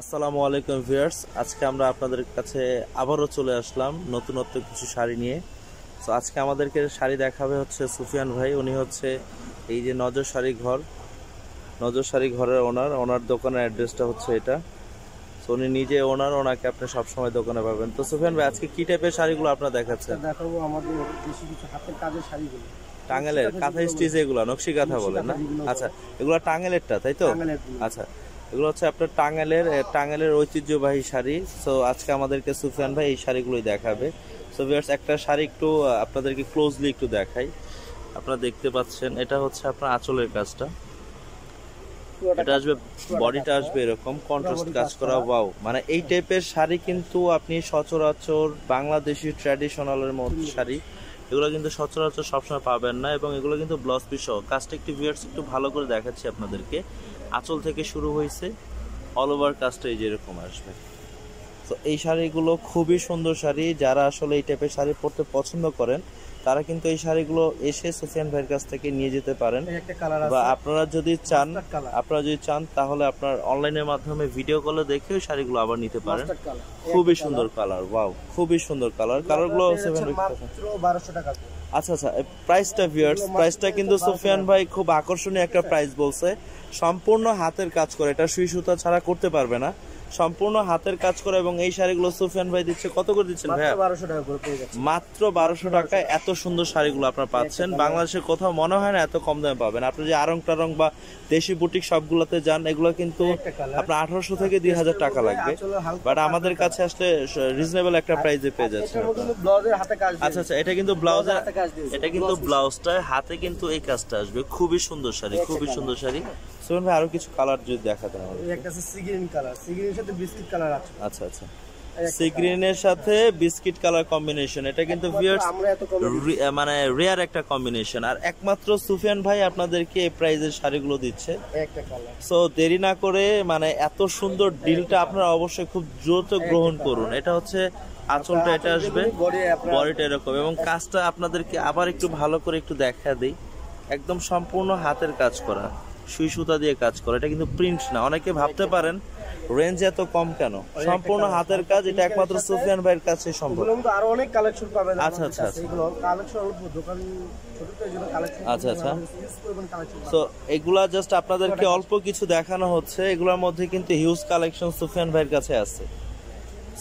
আসসালামু আলাইকুম ভিউয়ার্স, আজকে আমরা আপনাদের কাছে আবারও চলে আসলাম নতুনত্ব কিছু শাড়ি নিয়ে। তো আজকে আমাদেরকে শাড়ি দেখাবে হচ্ছে সুফিয়ান ভাই। উনি হচ্ছে এই যে নজর শাড়ি ঘরের ওনার দোকানের অ্যাড্রেসটা হচ্ছে এটা। তো উনি নিজে ওনার, ওনাকে আপনি সবসময় দোকানে পাবেন। তো সুফিয়ান ভাই, আজকে কি টাইপের শাড়িগুলো আপনারা দেখাচ্ছেন? দেখাবো আমাদের বেশি কিছু হাতের কাজের শাড়িগুলো, টাঙ্গেলের কাঁথা স্টিচ, এগুলো নকশি কাঁথা বলেন না? আচ্ছা, এগুলো টাঙ্গেলেরটা, তাই তো? আচ্ছা, এগুলো হচ্ছে আপনার টাঙ্গেলের ঐতিহ্যবাহী শাড়ি। সো আজকে আমাদেরকে সুফিয়ান ভাই এই শাড়িগুলোই দেখাবে। সো ভিউয়ার্স, একটা শাড়ি একটু আপনাদেরকে ক্লোজলি একটু দেখাই। আপনারা দেখতে পাচ্ছেন, এটা হচ্ছে আপনার আঁচলের কাজটা। এটা আসবে, বডিটা আসবে এরকম কন্ট্রাস্ট কাজ করা। ওয়াও, মানে এই টাইপের শাড়ি কিন্তু আপনি সচরাচর বাংলাদেশি ট্র্যাডিশনালের মধ্যে শাড়ি, এগুলো কিন্তু সচরাচর সবসময় পাবেন না। এবং এগুলো কিন্তু ব্লাউজ পিস সহ। কাজটা একটু ভিউয়ার্স একটু ভালো করে দেখাচ্ছি আপনাদেরকে। আঁচল থেকে শুরু হয়েছে, অল ওভার কাজটা এই যেরকম আসবে। তো এই শাড়িগুলো খুবই সুন্দর শাড়ি। যারা আসলে এই টাইপের শাড়ি পরতে পছন্দ করেন তারা কিন্তু এই শাড়িগুলো এসে সুফিয়ান ভাইয়ের কাছ থেকে নিয়ে যেতে পারেন। বা আপনারা যদি চান তাহলে আপনার অনলাইনের মাধ্যমে ভিডিও কলে দেখে ওই শাড়িগুলো আবার নিতে পারেন। খুবই সুন্দর কালার। ওয়াও, খুবই সুন্দর কালারগুলো 1200 টাকা। আচ্ছা, প্রাইসটা ভিউয়ার্স, প্রাইসটা কিন্তু সুফিয়ান ভাই খুব আকর্ষণীয় একটা প্রাইস বলছে। সম্পূর্ণ হাতের কাজ করে, এটা সুই সুতা ছাড়া করতে পারবে না, সম্পূর্ণ হাতের কাজ করে। এবং এই শাড়িগুলো সুফিয়ান ভাই দিচ্ছে কত করে দিচ্ছেন ভাই? মাত্র 1200 টাকায় এত সুন্দর শাড়িগুলো আপনারা পাচ্ছেন। বাংলাদেশের কোথাও মনে হয় না এত কম দামে পাবেন। আপনি যে আরং টারং বা দেশি বুটিক সবগুলোতে যান, এগুলো কিন্তু আপনার 1800 থেকে 2000 টাকা লাগবে। বাট আমাদের কাছে আসলে রিজনেবল একটা প্রাইসে পেয়ে যাচ্ছেন। আচ্ছা, এটা কিন্তু ব্লাউজটা হাতে কিন্তু এই কাজটা আসবে। খুবই সুন্দর শাড়ি, খুবই সুন্দর শাড়ি। সুমন ভাই, আরো কিছু কালার যদি দেখাতেন আমাদের। একটা আছে সি গ্রিন কালার, সি গ্রিনের সাথে বিস্কিট কালার আছে। আচ্ছা, সি গ্রিনের সাথে বিস্কিট কালার কম্বিনেশন, এটা কিন্তু ভিউয়ার্স মানে রেয়ার একটা কম্বিনেশন। আর একমাত্র সুফিয়ান ভাই আপনাদেরকে এই প্রাইজের শাড়িগুলো দিচ্ছে। সো দেরি না করে, মানে এত সুন্দর ডিলটা আপনারা অবশ্যই খুব দ্রুত গ্রহণ করুন। এটা হচ্ছে আঁচলটা, এটা আসবে, বডিটা এরকম। এবং কাজটা আপনাদেরকে আবার একটু ভালো করে একটু দেখা দিই। একদম সম্পূর্ণ হাতের কাজ করা, সুই সুতা দিয়ে কাজ করা। এটা কিন্তু প্রিন্ট না। অনেকে ভাবতে পারেন রেঞ্জ এত কম কেন, সম্পূর্ণ হাতের কাজ। এটা একমাত্র সুফিয়ান ভাইয়ের কাছে সম্ভব। আরো অনেক কালেকশন পাবেন। আচ্ছা, এগুলো কালেকশন অল্প, দোকান ছোটদের জন্য কালেকশন। আচ্ছা, সো এগুলা জাস্ট আপনাদেরকে অল্প কিছু দেখানো হচ্ছে। এগুলোর মধ্যে কিন্তু হিউজ কালেকশন সুফিয়ান ভাইয়ের কাছে আছে।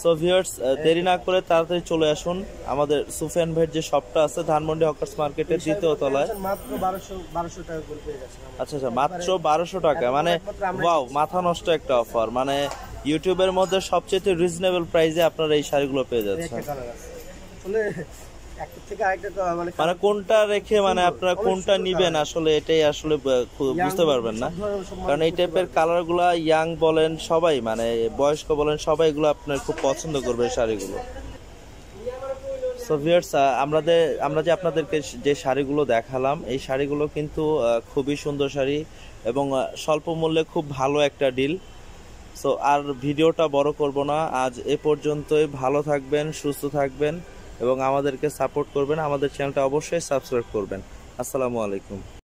সো ভিউয়ার্স, দেরি না করে তাড়াতাড়ি চলে আসুন। আমাদের সুফিয়ান ভাইয়ের যে শপটা আছে ধানমন্ডি হকার্স মার্কেটের দ্বিতীয় তলায়। মাত্র 1200 টাকা করে পেয়ে যাচ্ছেন। আচ্ছা, মাত্র 1200 টাকা, মানে ওয়াও, মাথা নষ্ট একটা অফার। মানে ইউটিউবের মধ্যে সবচেয়ে রিজনেবল প্রাইসে আপনারা এই শাড়িগুলো পেয়ে যাচ্ছেন। মানে কোনটা রেখে, মানে আপনারা কোনটা নিবেন আসলে এটাই আসলে বুঝতে পারবেন না। কারণ এই টাইপের কালার গুলা ইয়াং বলেন সবাই, মানে বয়স্ক বলেন সবাই, এগুলো আপনার খুব পছন্দ করবে শাড়িগুলো। সো ভিউয়ার্স, আমরা যে আপনাদেরকে যে শাড়িগুলো দেখালাম, এই শাড়িগুলো কিন্তু খুবই সুন্দর শাড়ি এবং স্বল্প মূল্যে খুব ভালো একটা ডিল। সো আর ভিডিওটা বড় করব না, আজ এ পর্যন্তই। ভালো থাকবেন, সুস্থ থাকবেন এবং আমাদেরকে সাপোর্ট করবেন। আমাদের চ্যানেলটা অবশ্যই সাবস্ক্রাইব করবেন। আসসালামু আলাইকুম।